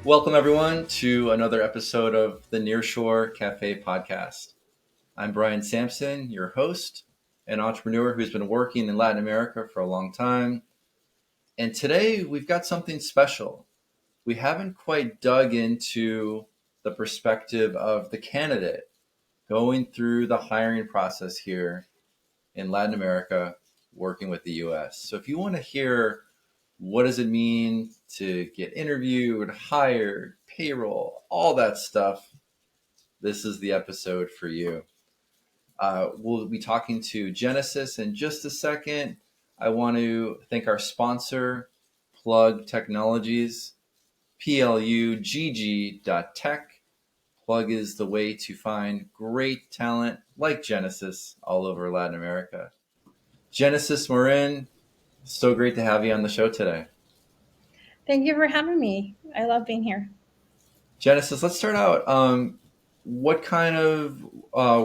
Welcome, everyone, to another episode of the Nearshore Cafe podcast. I'm Brian Samson, your host, an entrepreneur who's been working in Latin America for a long time. And today we've got something special. We haven't quite dug into the perspective of the candidate going through the hiring process here in Latin America, working with the US. So if you want to hear what does it mean to get interviewed, hired, payroll, all that stuff, this is the episode for you. We'll be talking to Genesis in just a second. I want to thank our sponsor, Plug Technologies, plugg.tech. Plug is the way to find great talent like Genesis all over Latin America. Genesis Morin, so great to have you on the show today. Thank you for having me. I love being here. Genesis, let's start out. What kind of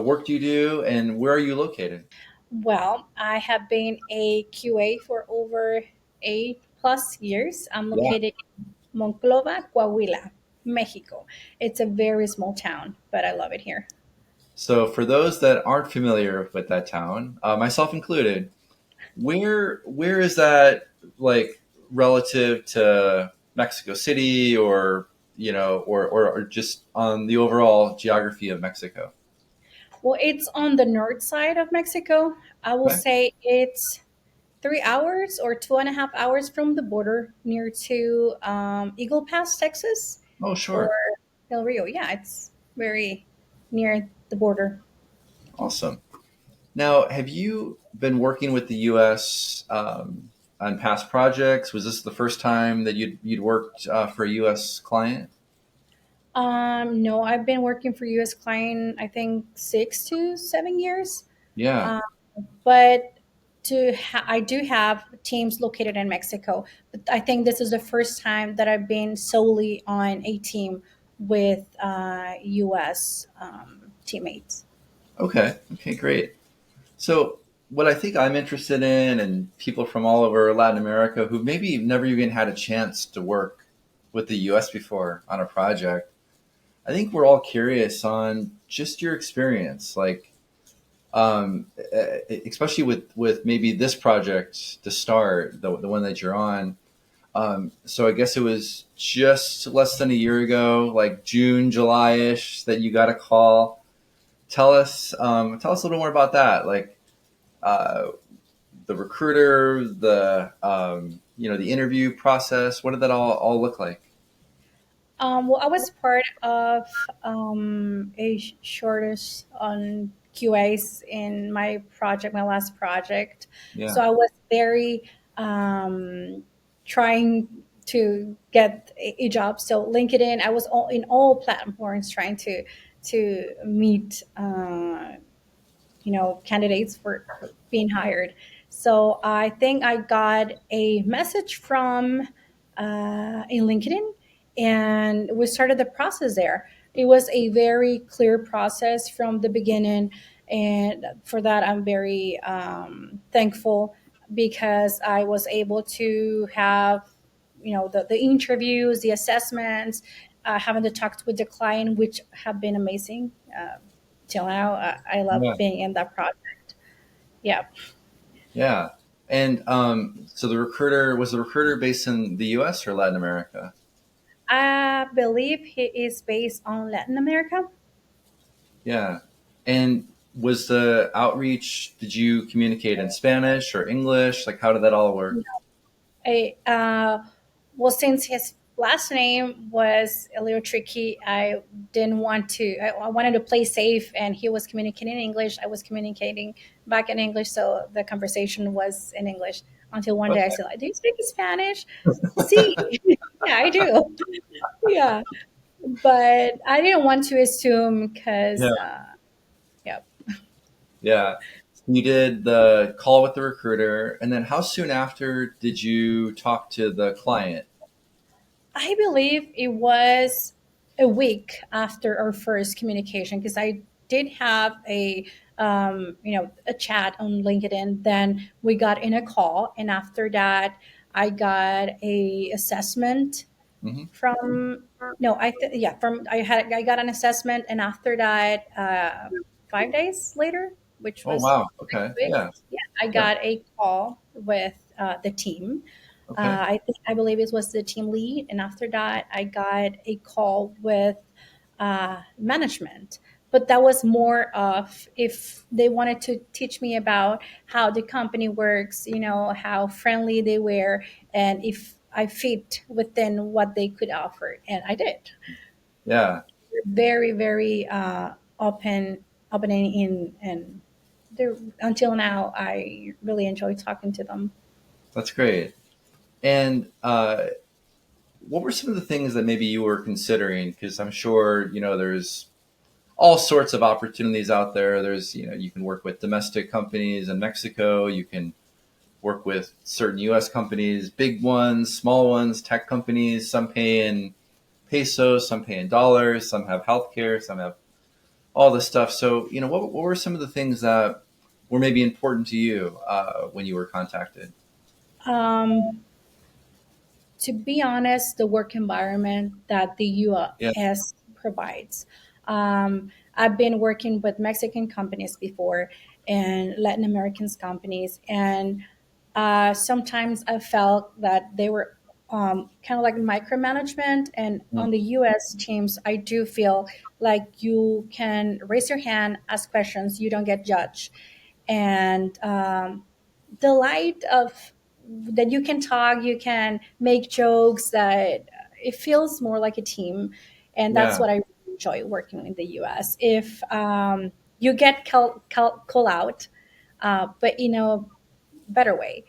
work do you do, and where are you located? Well, I have been a QA for over 8+ years. I'm Yeah. located in Monclova, Coahuila, Mexico. It's a very small town, but I love it here. So, for those that aren't familiar with that town, myself included, where is that like relative to Mexico City, or or just on the overall geography of Mexico? Well, it's on the north side of Mexico. I will Okay. say it's 3 hours or 2.5 hours from the border near to Eagle Pass, Texas, Oh, or sure. Del Rio. Yeah, it's very near the border. Awesome. Now, have you been working with the U.S. On past projects? Was this the first time that you'd worked for a U.S. client? No, I've been working for U.S. client, I think 6 to 7 years. Yeah. Um, but I do have teams located in Mexico. But I think this is the first time that I've been solely on a team with U.S. Teammates. Okay. Okay. Great. So, what I think I'm interested in, and people from all over Latin America who maybe never even had a chance to work with the U.S. before on a project, I think we're all curious on just your experience, like especially with maybe this project to start, the one that you're on. So I guess it was just less than a year ago, like June, July-ish, that you got a call. Tell us a little more about that. Like uh, the recruiter, the interview process. What did that all look like? Well, I was part of a shortest on QAs in my project, my last project. So Yeah, I was very um, trying to get a job. So LinkedIn, I was in all platforms trying to meet candidates for being hired. So I think I got a message from in LinkedIn, and we started the process there. It was a very clear process from the beginning, and for that I'm very thankful because I was able to have the interviews, the assessments, having to talk with the client, which have been amazing. Till now. I love yeah, being in that project. Yeah. yeah. And so the recruiter based in the U.S. or Latin America? I believe he is based on Latin America. Yeah. And was the outreach? Did you communicate in Spanish or English? Like, how did that all work? I, well, since his last name was a little tricky, I didn't want to. I wanted to play safe, and he was communicating in English. I was communicating back in English, so the conversation was in English. Until one day I Okay. said, "Do you speak Spanish?" See, yeah, I do. Yeah, but I didn't want to assume Yeah. because, yeah. Yeah. You did the call with the recruiter, and then how soon after did you talk to the client? I believe it was a week after our first communication because I did have a chat on LinkedIn. Then we got in a call, and after that, I got a assessment Hmm. From no, yeah, from I got an assessment, and after that, 5 days later, which Oh, was wow. next Okay. week, Yeah. yeah, I Yeah. got a call with the team. Okay. I believe it was the team lead, and after that, I got a call with management. But that was more of if they wanted to teach me about how the company works, how friendly they were, and if I fit within what they could offer, and I did. Yeah. Very, very opening in, and until now, I really enjoy talking to them. That's great. And what were some of the things that maybe you were considering? Because I'm sure, there's all sorts of opportunities out there. There's, you can work with domestic companies in Mexico. You can work with certain U.S. companies, big ones, small ones, tech companies. Some pay in pesos, some pay in dollars, some have healthcare, some have all this stuff. So, what were some of the things that were maybe important to you when you were contacted? Um, to be honest, the work environment that the Yeah. US provides. I've been working with Mexican companies before and Latin American companies, and sometimes I felt that they were kind of like micromanagement. And Mm. on the US teams, I do feel like you can raise your hand, ask questions, you don't get judged. And the light of that you can talk, you can make jokes, that it feels more like a team. And that's Yeah. what I enjoy working in the US. If you get call out, but better way,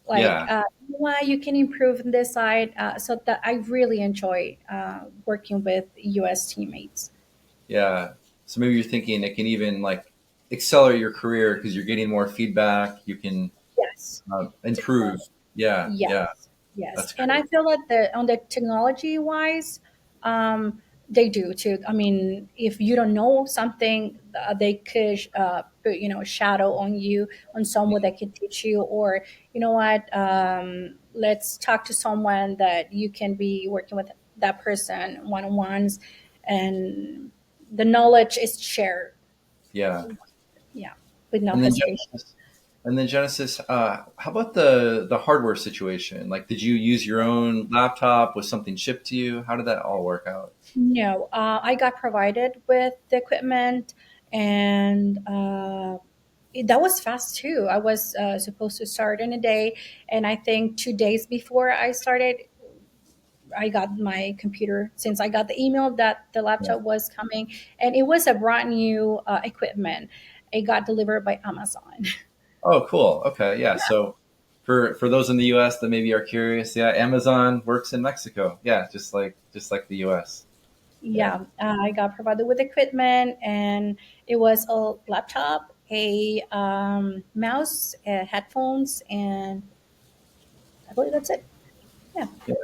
like Yeah. why you can improve on this side. So that I really enjoy working with US teammates. Yeah. So maybe you're thinking it can even like accelerate your career because you're getting more feedback. You can Yes. improve. Yeah. Yeah. Yes, yes, That's and I great. feel that on the technology wise, they do too. I mean, if you don't know something, they could put shadow on you, on someone that can teach you, or what, let's talk to someone that you can be working with that person one on ones, and the knowledge is shared. Yeah. Yeah, with no And then hesitation. Genesis, how about the hardware situation? Like, did you use your own laptop? Was something shipped to you? How did that all work out? No, I got provided with the equipment, and that was fast too. I was supposed to start in a day, and I think 2 days before I started, I got my computer, since I got the email that the Yeah. laptop was coming, and it was a brand new equipment. It got delivered by Amazon. Oh, cool. Okay. Yeah. So for those in the US that maybe are curious, yeah, Amazon works in Mexico. Yeah, just like the US. Yeah. Yeah, I got provided with equipment, and it was a laptop, a mouse, headphones, and I believe that's it. Yeah. Yeah.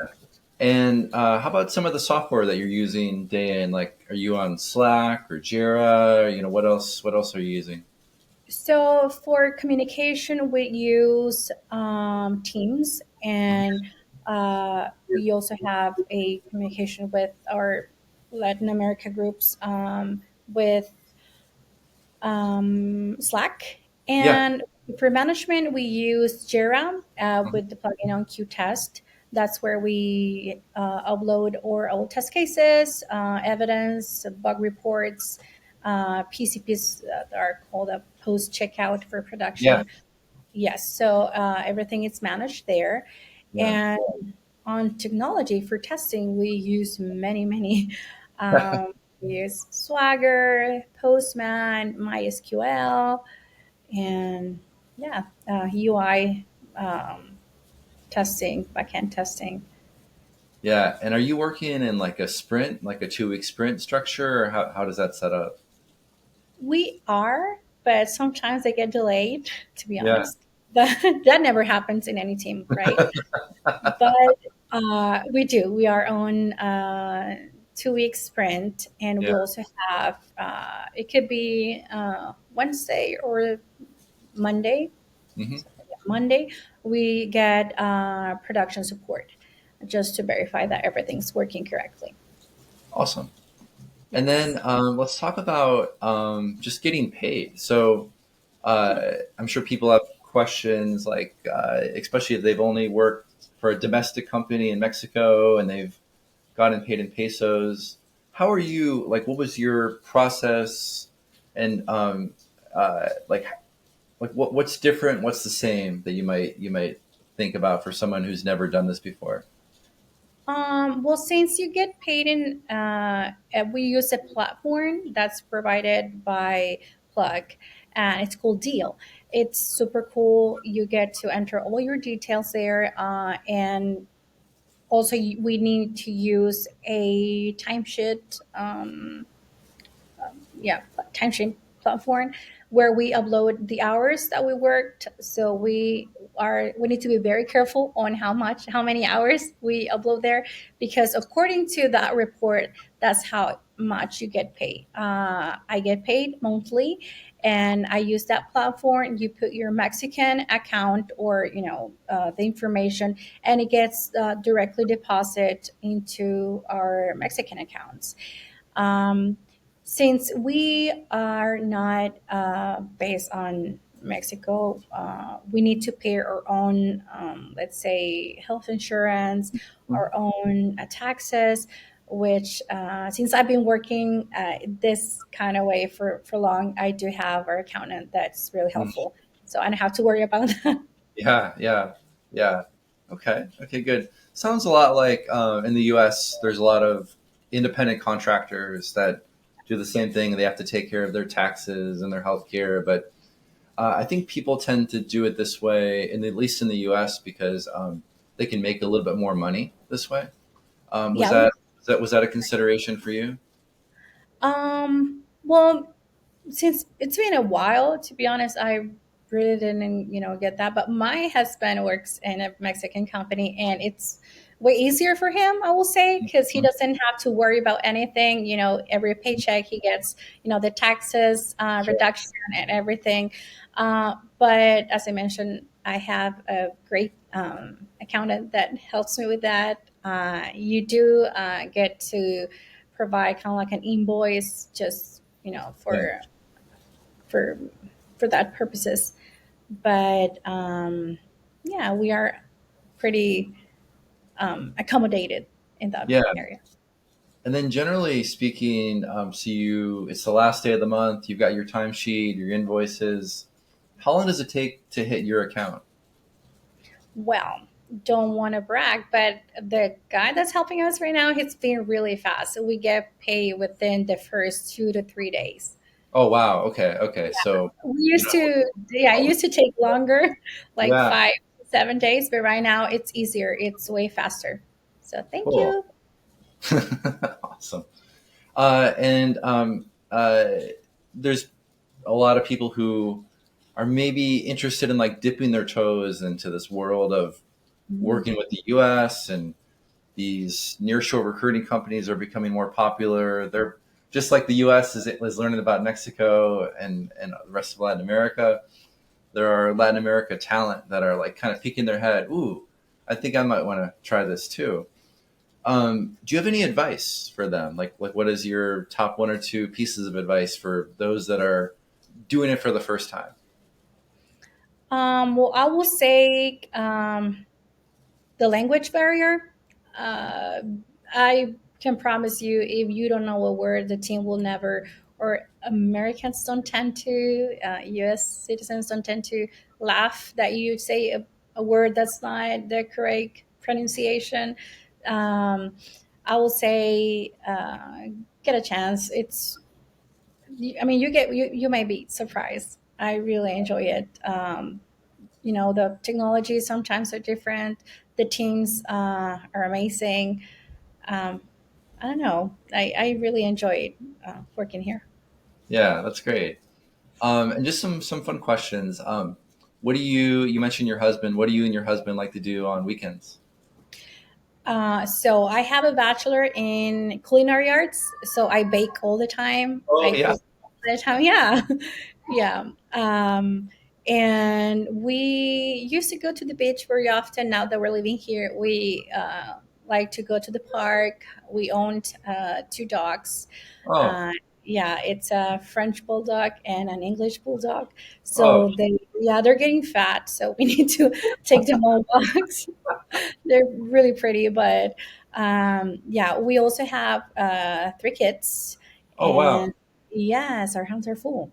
And how about some of the software that you're using day in? Like, are you on Slack or Jira? What else? What else are you using? So for communication, we use Teams, and we also have a communication with our Latin America groups with Slack. Yeah. And for management, we use Jira Mhm. with the plugin on QTest. That's where we upload our old test cases, evidence, bug reports, PCPs that are called a post checkout for Yeah. production. Yes, so everything is managed there. Yeah. And on technology for testing, we use many. We use Swagger, Postman, MySQL, and yeah, UI testing, backend testing. Yeah. And are you working in like a sprint, like a 2 week sprint structure, or how does that set up? We are, but sometimes they get delayed, to be Yeah. honest. That never happens in any team, right? But we do. We are on 2 week sprint, and we Yeah. also have it could be Wednesday or Monday. Hmm. So, yeah, Monday we get production support. just to verify that everything's working correctly. Awesome. And Yes. then let's talk about just getting paid. So I'm sure people have questions like, especially if they've only worked for a domestic company in Mexico and they've gotten paid in pesos. How are you? Like, what was your process? And what's different? What's the same that you might think about for someone who's never done this before? Well, since you get paid in, we use a platform that's provided by Plug, and it's called Deal. It's super cool. You get to enter all your details there, and also we need to use a timesheet. Yeah, timesheet platform where we upload the hours that we worked. So we need to be very careful on how many hours we upload there, because according to that report, that's how much you get paid. I get paid monthly, and I use that platform. You put your Mexican account or the information, and it gets directly deposited into our Mexican accounts. um, since we are not based on Mexico, we need to pay our own, let's say, health insurance, our own taxes, which since I've been working this kind of way for long, I do have our accountant that's really Mhm. helpful. So I don't have to worry about that. Yeah, yeah, yeah. Okay, okay, good. Sounds a lot like in the U.S. There's a lot of independent contractors that do the same thing. They have to take care of their taxes and their health care, but I think people tend to do it this way, and at least in the U.S., because they can make a little bit more money this way. Was Yeah. that a consideration for you? Well, since it's been a while, to be honest, I really didn't, get that. But my husband works in a Mexican company, and it's way easier for him, I will say, because he Mhm. doesn't have to worry about anything. Every paycheck he gets, the taxes Sure. reduction and everything. But as I mentioned, I have a great accountant that helps me with that. You do get to provide kind of like an invoice, just Yeah, for for that purposes. But yeah, we are pretty accommodated in that yeah. area. And then generally speaking, so it's the last day of the month. You've got your timesheet, your invoices. How long does it take to hit your account? Well, don't want to brag, but the guy that's helping us right now, he's been really fast. So we get paid within the first 2 to 3 days. Oh wow. Okay. Okay. So We you used to, yeah, it know, used to take longer, like yeah. 5 to 7 days, but right now it's easier. It's way faster. So thank Cool. you. Awesome. And there's a lot of people who are maybe interested in like dipping their toes into this world of Mm. working with the U.S. and these nearshore recruiting companies are becoming more popular. They're just like the U.S. is learning about Mexico and the rest of Latin America. There are Latin America talent that are like kind of peeking their head. Ooh, I think I might want to try this too. Do you have any advice for them? Like what is your top one or two pieces of advice for those that are doing it for the first time? Well, I will say the language barrier. Uh, I can promise you, if you don't know a word, the team will never, or Americans don't tend to, US citizens don't tend to laugh that you say a word that's not the correct pronunciation. Um, I will say, get a chance. I mean, you may be surprised. I really enjoy it. The technologies sometimes are different. The teams are amazing. um, I don't know, I really enjoyed working here. Yeah, that's great. And just some fun questions. What do you mentioned your husband? What do you and your husband like to do on weekends? So I have a bachelor in culinary arts, so I bake all the time. Oh I yeah, cook all the time. Yeah. Yeah. And we used to go to the beach very often. Now that we're living here, we like to go to the park. We owned two dogs. Oh, Uh, yeah, it's a French bulldog and an English bulldog. oh, So they're getting fat. So we need to take them on walks. They're really pretty, but yeah, we also have three kids, oh, wow. and yes, our hands are full.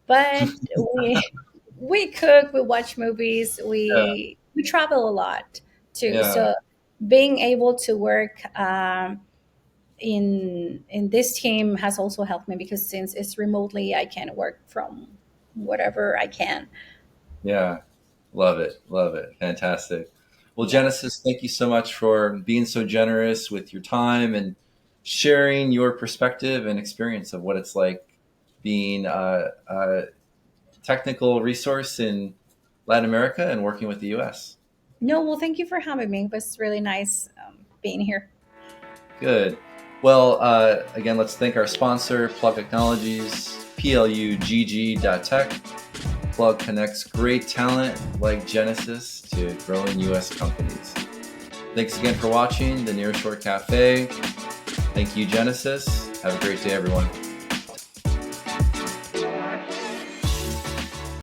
But we cook, we watch movies, Yeah, we travel a lot too. yeah, So being able to work in this team has also helped me because since it's remotely, I can work from whatever I can. yeah. Love it. Love it. Fantastic. Well, Yeah. Genesis, thank you so much for being so generous with your time and sharing your perspective and experience of what it's like being a technical resource in Latin America and working with the US. No, well, thank you for having me. It was really nice being here. Good. Well, again, let's thank our sponsor, Plug Technologies, plugg.tech. Plug connects great talent like Genesis to growing U.S. companies. Thanks again for watching the Nearshore Cafe. Thank you, Genesis. Have a great day, everyone.